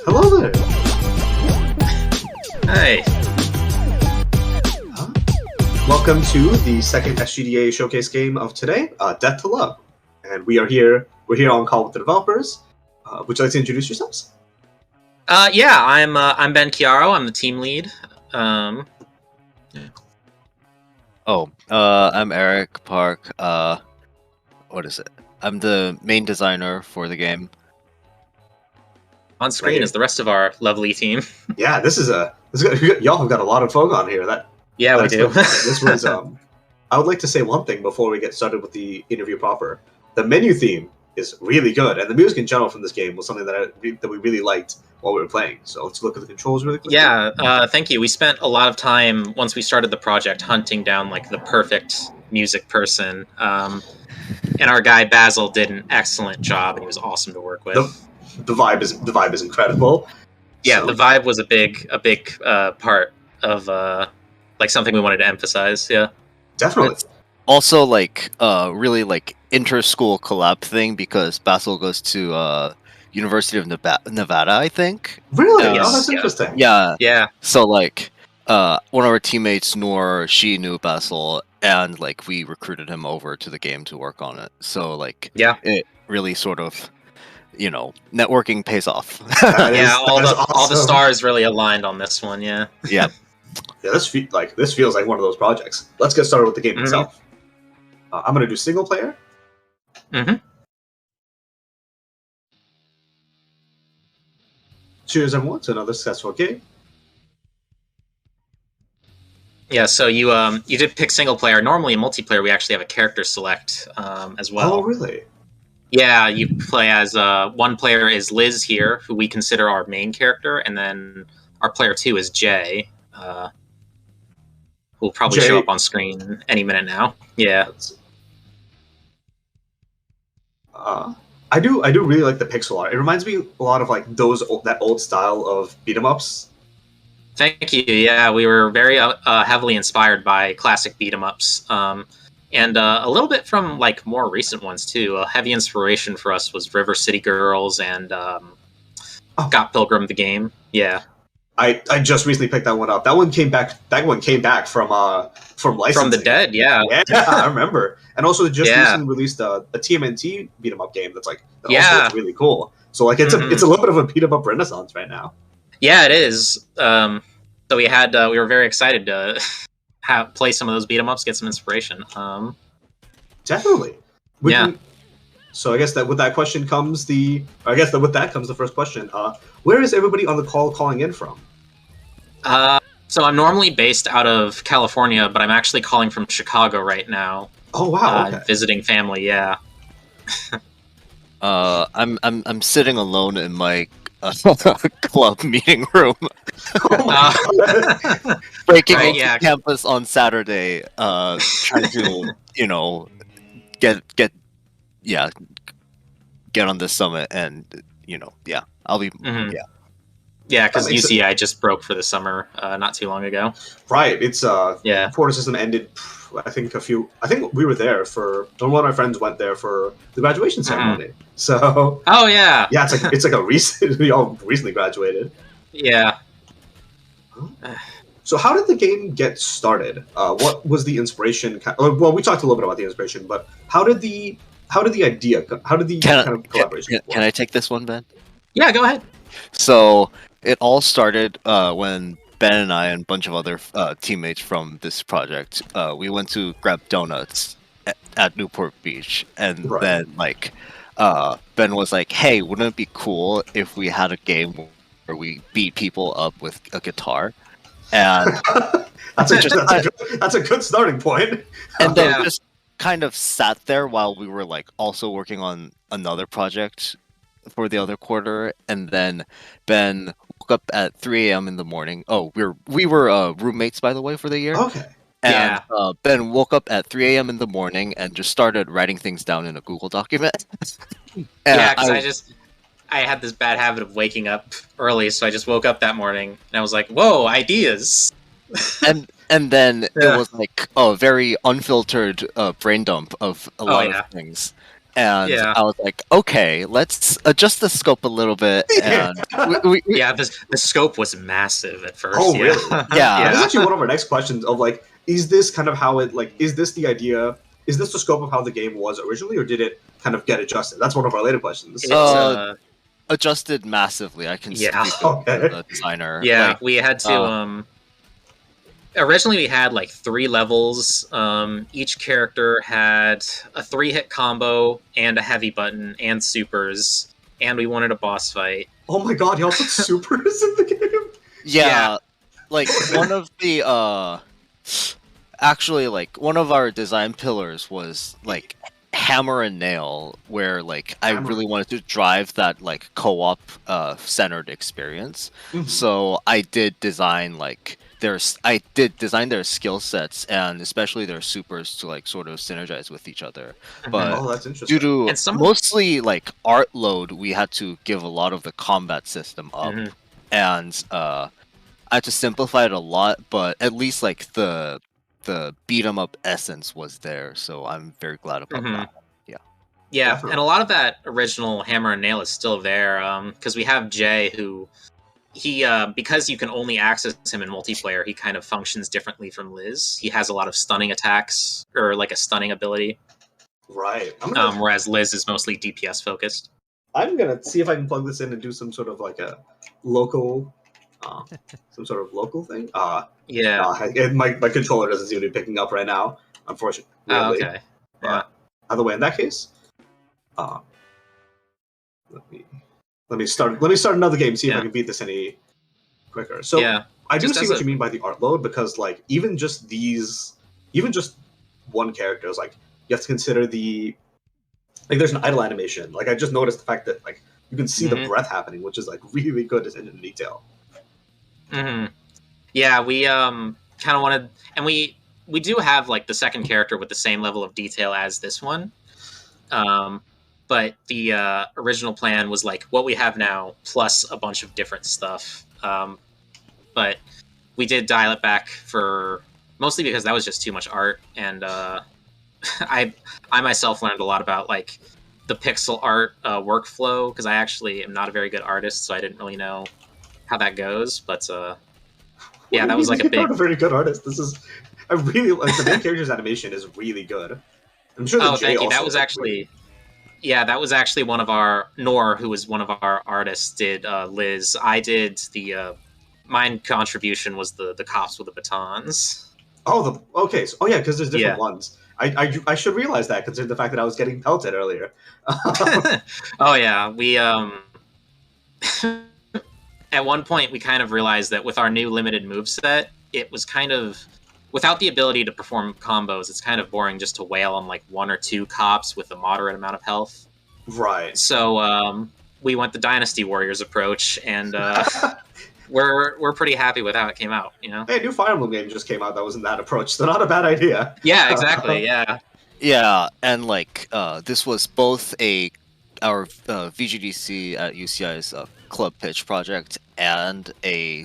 Hello there. Hey. Welcome to the second SGDA showcase game of today, Death to Love. And we're here on call with the developers. Would you like to introduce yourselves? Yeah, I'm Ben Chiaro. I'm the team lead. I'm Eric Park. What is it? I'm the main designer for the game. On screen is the rest of our lovely team. Yeah, y'all have got a lot of folk on here. We do. This was I would like to say one thing before we get started with the interview proper. The menu theme is really good, and the music in general from this game was something that we really liked while we were playing. So let's look at the controls really quickly. Yeah, thank you. We spent a lot of time once we started the project hunting down like the perfect music person, and our guy Basil did an excellent job, and he was awesome to work with. The vibe is incredible. Yeah, so the vibe was a big part of like something we wanted to emphasize. Yeah, definitely. It's also like really like inter-school collab thing because Basil goes to University of Nevada, I think. Really? Oh, that's interesting. Yeah. So like one of our teammates, Noor, she knew Basil, and like we recruited him over to the game to work on it. So like it really sort of, networking pays off. All the stars really aligned on this one. Yeah. Yeah. Yeah, this feels like one of those projects. Let's get started with the game itself. I'm going to do single player. Cheers, everyone, to another successful game. Yeah, so you did pick single player. Normally in multiplayer, we actually have a character select as well. Oh, really? Yeah, you play as one player is Liz here, who we consider our main character, and then our player 2 is Jay, who will probably show up on screen any minute now. Yeah. I do really like the pixel art. It reminds me a lot of like that old style of beat 'em ups. Thank you. Yeah, we were very heavily inspired by classic beat 'em ups. And a little bit from like more recent ones too. A heavy inspiration for us was River City Girls and Got Pilgrim the game. Yeah, I just recently picked that one up. That one came back. From licensing. From the dead. Yeah, I remember. And also just recently released a TMNT beat 'em up game that's also looks really cool. So like it's a little bit of a beat 'em up renaissance right now. Yeah, it is. So we were very excited to play some of those beat 'em ups, get some inspiration. Definitely. So I guess that with that comes the first question. Where is everybody on the call calling in from? So I'm normally based out of California, but I'm actually calling from Chicago right now. Oh wow! Okay. Visiting family. Yeah. I'm sitting alone in my club meeting room. Breaking into campus on Saturday, trying to get on this summit, and I'll be because UCI just broke for the summer not too long ago. Right, it's quarter system ended. I think we were there one of my friends went there for the graduation ceremony. So it's like a recent we all recently graduated. Yeah. So how did the game get started? What was the inspiration? Well, we talked a little bit about the inspiration, but how did the collaboration? Can I take this one, Ben? Yeah, go ahead. So it all started when Ben and I and a bunch of other teammates from this project, we went to grab donuts at Newport Beach, and then Ben was like, "Hey, wouldn't it be cool if we had a game where we beat people up with a guitar?" And that's a good starting point. And then just kind of sat there while we were like also working on another project for the other quarter, and then Ben woke up at 3 a.m. in the morning. Oh, we were roommates, by the way, for the year. Okay. And Ben woke up at 3 a.m. in the morning and just started writing things down in a Google document. Because I had this bad habit of waking up early, so I just woke up that morning and I was like, "Whoa, ideas!" and then it was like a very unfiltered brain dump of a lot of things. And I was like, okay, let's adjust the scope a little bit. And the scope was massive at first. Oh, really? Yeah. This is actually one of our next questions of like, is this kind of how it, like, is this the idea, is this the scope of how the game was originally, or did it kind of get adjusted? That's one of our later questions. Adjusted massively. I can speak for the designer. Yeah, like, we had to, originally we had like 3 levels. Each character had a 3-hit combo and a heavy button and supers, and we wanted a boss fight. Oh my god, y'all put supers in the game? Yeah. Like one of the actually, like, one of our design pillars was like hammer and nail, where like I really wanted to drive that like co-op centered experience. So I did design like their skill sets, and especially their supers, to like sort of synergize with each other. But that's interesting. Due to mostly like art load, we had to give a lot of the combat system up, and I had to simplify it a lot. But at least like the beat 'em up essence was there, so I'm very glad about that. Yeah, definitely. And a lot of that original hammer and nail is still there, because we have Jay, who he because you can only access him in multiplayer, he kind of functions differently from Liz. He has a lot of stunning attacks, or like a stunning ability, right? Whereas Liz is mostly DPS focused. I'm gonna see if I can plug this in and do some sort of like a local some sort of local thing. My controller doesn't seem to be picking up right now, unfortunately. Okay. Yeah. Either way, in that case, let me start another game. See if I can beat this any quicker. So I do see what you mean by the art load, because like even just one character is like, you have to consider there's an idle animation. Like I just noticed the fact that like you can see the breath happening, which is like really good attention to detail. Yeah, we kind of wanted, and we do have like the second character with the same level of detail as this one, but the original plan was like what we have now plus a bunch of different stuff. But we did dial it back for mostly because that was just too much art, and I myself learned a lot about like the pixel art workflow, because I actually am not a very good artist, so I didn't really know how that goes. But that was like a big. Not a very good artist. I really like the main character's animation is really good. I'm sure. Thank you. That was actually. Yeah, that was actually one of our Nor, who was one of our artists, did Liz. I did the mine contribution was the cops with the batons. Okay. So, because there's different ones. I should realize that, considering the fact that I was getting pelted earlier. We at one point we kind of realized that with our new limited moveset, it was kind of without the ability to perform combos, it's kind of boring just to wail on like 1 or 2 cops with a moderate amount of health. Right. So we went the Dynasty Warriors approach, and we're pretty happy with how it came out. You know, hey, a new Fire Emblem game just came out that was in that approach, so not a bad idea. Yeah, exactly. Yeah, and like this was both our VGDC at UCI's club pitch project and a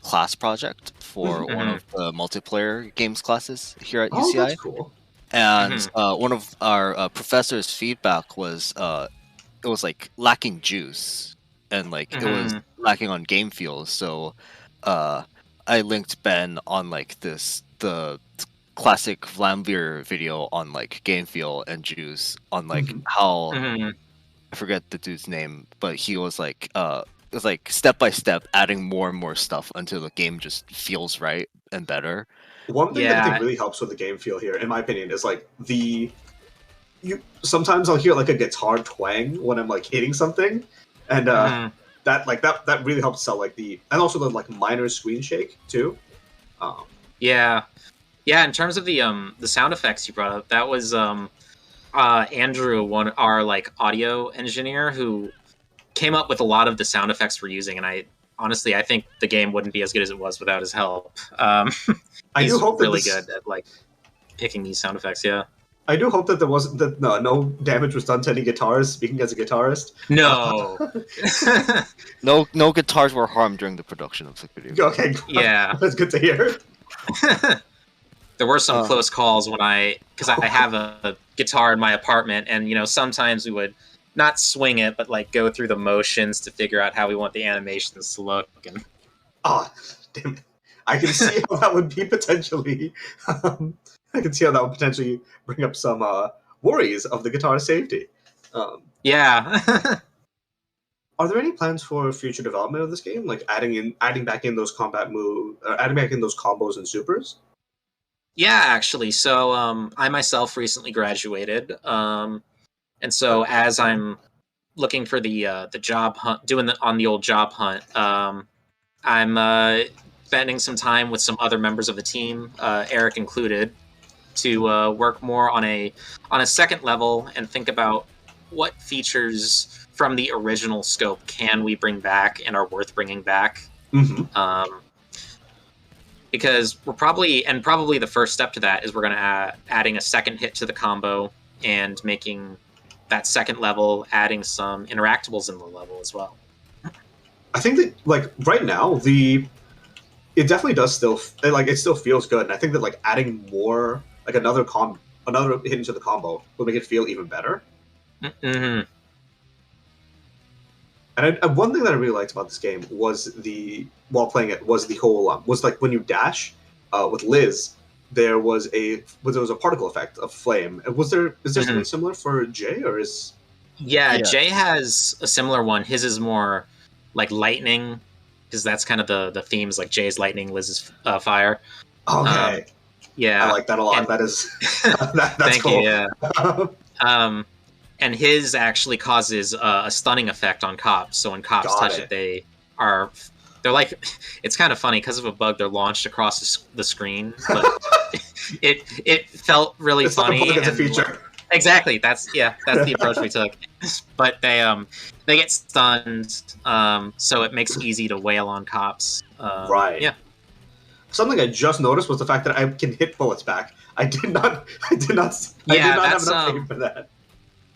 class project for one of the multiplayer games classes here at UCI. That's cool. And one of our professor's feedback was it was like lacking juice, and like it was lacking on game feel. So I linked Ben on like the classic Vlambeer video on like game feel and juice on like how I forget the dude's name, but he was like it was like step by step adding more and more stuff until the game just feels right and better. One thing that I think really helps with the game feel here, in my opinion, is like sometimes I'll hear like a guitar twang when I'm like hitting something, and that really helps sell like and also the like minor screen shake too. In terms of the sound effects you brought up, that was Andrew, our like audio engineer, who came up with a lot of the sound effects we're using, and I think the game wouldn't be as good as it was without his help. I do hope really good at like picking these sound effects. Yeah, I do hope that there wasn't no damage was done to any guitars. Speaking as a guitarist, no, no guitars were harmed during the production of the video. Okay, yeah, that's good to hear. there were some close calls when because I have a guitar in my apartment, and sometimes we would not swing it, but like go through the motions to figure out how we want the animations to look. And damn it. I can see how that would be potentially. I can see how that would potentially bring up some worries of the guitar safety. Yeah. Are there any plans for future development of this game, like adding back in those combat moves, or adding back in those combos and supers? Yeah, actually. So I myself recently graduated, and so as I'm looking for the job hunt, on the old job hunt, I'm spending some time with some other members of the team, Eric included, to work more on a second level and think about what features from the original scope can we bring back and are worth bringing back. Mm-hmm. Because we're probably the first step to that is we're going to adding a second hit to the combo and making that second level, adding some interactables in the level as well. I think that like right now it definitely does still it still feels good, and I think that like adding more like another hit into the combo will make it feel even better. Mm-hmm. And one thing that I really liked about this game was while playing it was the whole was like when you dash with Liz, there was a particle effect of flame. Is there something similar for Jay, or is? Yeah, Jay has a similar one. His is more like lightning, because that's kind of the themes, like Jay's lightning, Liz's fire. Okay. Yeah, I like that a lot. That is that's thank cool. you. Yeah. And his actually causes a stunning effect on cops. So when cops touch it, they're like, it's kind of funny because of a bug. They're launched across the screen, but it felt really funny. It's a feature. Exactly. That's the approach we took. But they get stunned, so it makes it easy to wail on cops. Right. Yeah. Something I just noticed was the fact that I can hit bullets back. I did not have enough aim for that.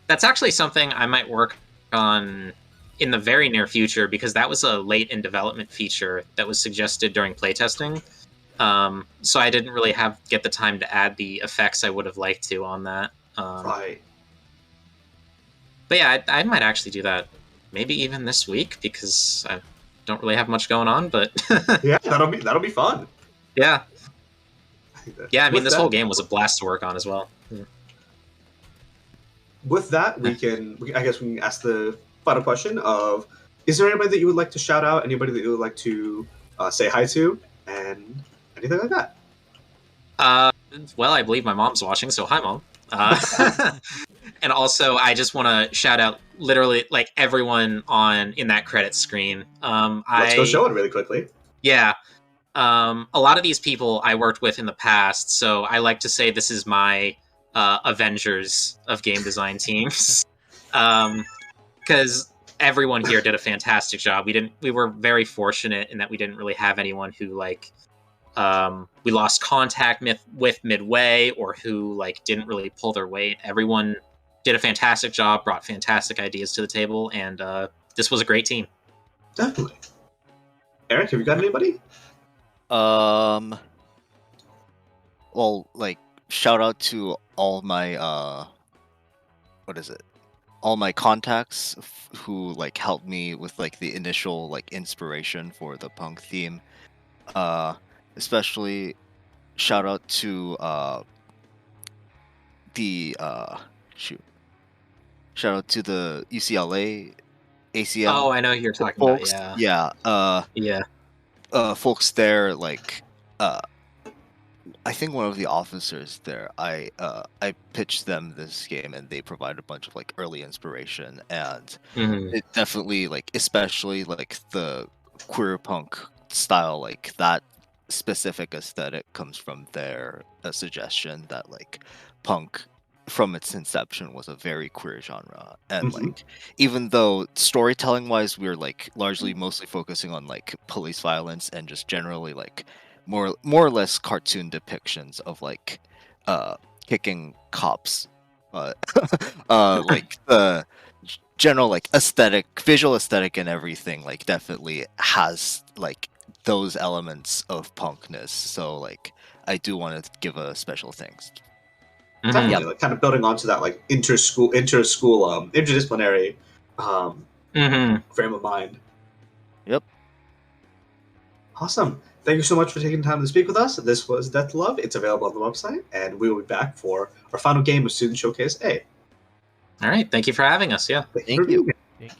That's actually something I might work on in the very near future, because that was a late in development feature that was suggested during playtesting. So I didn't really get the time to add the effects I would have liked to on that. Right. But yeah, I might actually do that maybe even this week, because I don't really have much going on. But yeah, that'll be fun. Yeah. Yeah, I mean, this whole game was a blast to work on as well. With that, I guess we can ask the final question of: is there anybody that you would like to shout out? Anybody that you would like to say hi to, and anything like that? Well, I believe my mom's watching, so hi, Mom. And also, I just want to shout out literally like everyone in that credit screen. Let's go show it really quickly. Yeah. A lot of these people I worked with in the past, so I like to say this is my Avengers of game design teams, because everyone here did a fantastic job. We were very fortunate in that we didn't really have anyone who we lost contact with midway, or who didn't really pull their weight. Everyone did a fantastic job, brought fantastic ideas to the table, and this was a great team. Definitely. Eric, have you got anybody? Well, shout out to all my all my contacts who helped me with the initial inspiration for the punk theme. Especially shout out to shout out to the UCLA ACM. Oh, I know who you're talking folks. about. Yeah. Folks there, I think one of the officers there, I pitched them this game, and they provided a bunch of early inspiration, and it definitely especially the queer punk style, that specific aesthetic comes from their suggestion that punk from its inception was a very queer genre, and even though storytelling wise we're largely mostly focusing on police violence and just generally more or less cartoon depictions of kicking cops, the general visual aesthetic and everything definitely has those elements of punkness. So I do want to give a special thanks. Definitely, like kind of building onto that like interdisciplinary frame of mind. Yep. Awesome. Thank you so much for taking time to speak with us. This was Death to Love. It's available on the website, and we will be back for our final game of Student Showcase A. All right. Thank you for having us. Yeah. Thank you. Thank you.